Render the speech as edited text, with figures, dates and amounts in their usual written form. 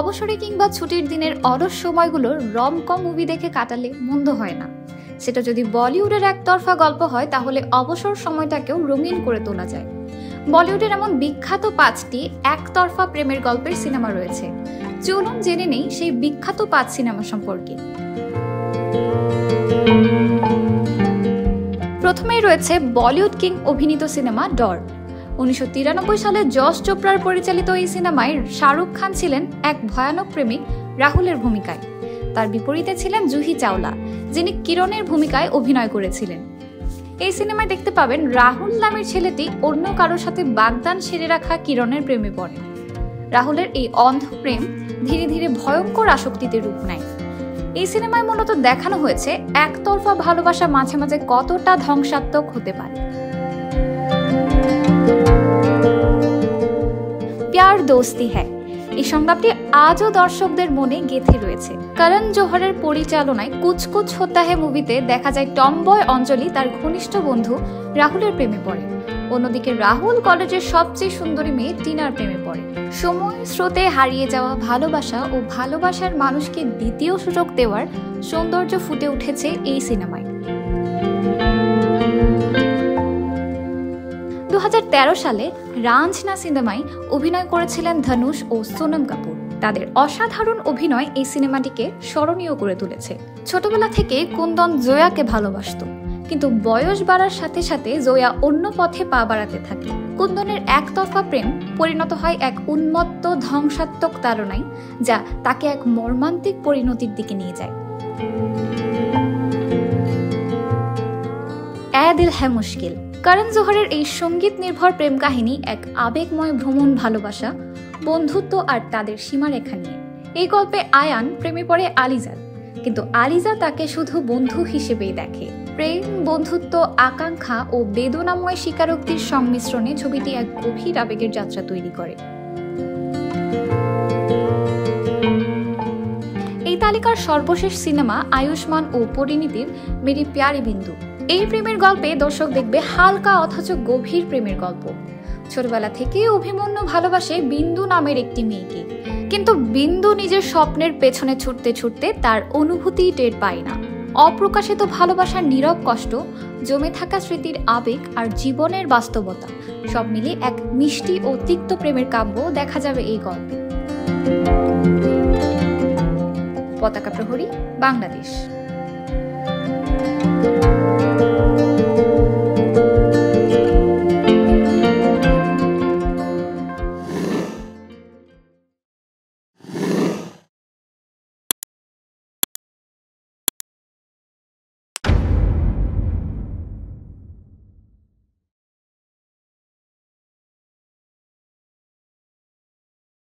অবসরে কিংবা ছুটির দিনের অলস সময়গুলো রমকম মুভি দেখে কাটালে মন্দ হয় না। সেটা যদি বলিউডের একতরফা গল্প হয় তাহলে অবসর সময়টাকেও রঙিন করে তোলা যায়। বলিউডের এমন বিখ্যাত 5টি একতরফা প্রেমের গল্পের সিনেমা রয়েছে। চলুন জেনে নেই সেই বিখ্যাত 5 সিনেমা সম্পর্কে। প্রথমেই রয়েছে বলিউড কিং অভিনীত সিনেমা ডর। 1993 সালে যশ চোপড়ার পরিচালিত এই সিনেমায় শাহরুখ খান ছিলেন এক ভয়ানক প্রেমিক রাহুলের ভূমিকায়। তার বিপরীতে ছিলেন জুহি চাওলা, যিনি কিরণের ভূমিকায় অভিনয় করেছিলেন। এই সিনেমায় দেখতে পাবেন রাহুল নামের ছেলেটি অন্য কারোর সাথে বাগদান সেরে রাখা কিরণের প্রেমে পড়ে। রাহুলের এই অন্ধ প্রেম ধীরে ধীরে ভয়ঙ্কর আসক্তিতে রূপ নেয়। এই সিনেমায় মূলত দেখানো হয়েছে একতরফা ভালোবাসা মাঝে মাঝে কতটা ধ্বংসাত্মক হতে পারে। প্যার দোস্তি হ্যায় এই সংলাপটি আজও দর্শকদের মনে গেঁথে রয়েছে। করণ জোহরের পরিচালনায় কুছ কুছ হোতা হ্যায় মুভিতে দেখা যায় টমবয় অঞ্জলি তার ঘনিষ্ঠ বন্ধু রাহুলের প্রেমে পড়ে। অন্যদিকে রাহুল কলেজের সবচেয়ে সুন্দরী মেয়ে টিনার প্রেমে পড়ে। সময় স্রোতে হারিয়ে যাওয়া ভালোবাসা ও ভালোবাসার মানুষকে দ্বিতীয় সুযোগ দেওয়ার সৌন্দর্য ফুটে উঠেছে এই সিনেমায়। 2013 সালে রাঞ্ঝনা সিনেমায় অভিনয় করেছিলেন ধনুষ ও সোনম কাপুর। তাদের অসাধারণ অভিনয় এই সিনেমাটিকে স্মরণীয় করে তুলেছে। ছোটবেলা থেকে কুন্দন জয়াকে ভালোবাসত, কিন্তু বয়স বাড়ার সাথে সাথে জয়া অন্য পথে পা বাড়াতে থাকে। কুন্দনের একতরফা প্রেম পরিণত হয় এক উন্মত্ত ধ্বংসাত্মক তাড়নায়, যা তাকে এক মর্মান্তিক পরিণতির দিকে নিয়ে যায়। এ দিল হ্যায় মুশকিল করণ জোহরের এই সঙ্গীত নির্ভর প্রেম কাহিনী এক আবেগময় ভ্রমণ ভালোবাসা, বন্ধুত্ব আর তাদের সীমারেখা নিয়ে। এই গল্পে আয়ান প্রেমে পড়ে আলিজার, কিন্তু আলিজা তাকে শুধু বন্ধু হিসেবেই দেখে। প্রেম, বন্ধুত্ব, আকাঙ্ক্ষা ও বেদনাময় স্বীকারোক্তির সংমিশ্রণে ছবিটি এক গভীর আবেগের যাত্রা তৈরি করে। এই তালিকার সর্বশেষ সিনেমা আয়ুষ্মান ও পরিণীতির মেরি প্যারি বিন্দু। এই প্রেমের গল্পে দর্শক দেখবে হালকা অথচ গভীর প্রেমের গল্প। ছোটবেলা থেকে অভিমন্যু ভালোবাসে বিন্দু নামের একটি মেয়েকে, কিন্তু বিন্দু নিজের স্বপ্নের পেছনে ছুটতে ছুটতে তার অনুভূতি টের পায় না। অপ্রকাশিত ভালোবাসার নীরব কষ্ট, জমে থাকা স্মৃতির আবেগ আর জীবনের বাস্তবতা সব মিলিয়ে এক মিষ্টি ও তিক্ত প্রেমের কাব্য দেখা যাবে এই গল্পে। পতাকা প্রহরী, বাংলাদেশ।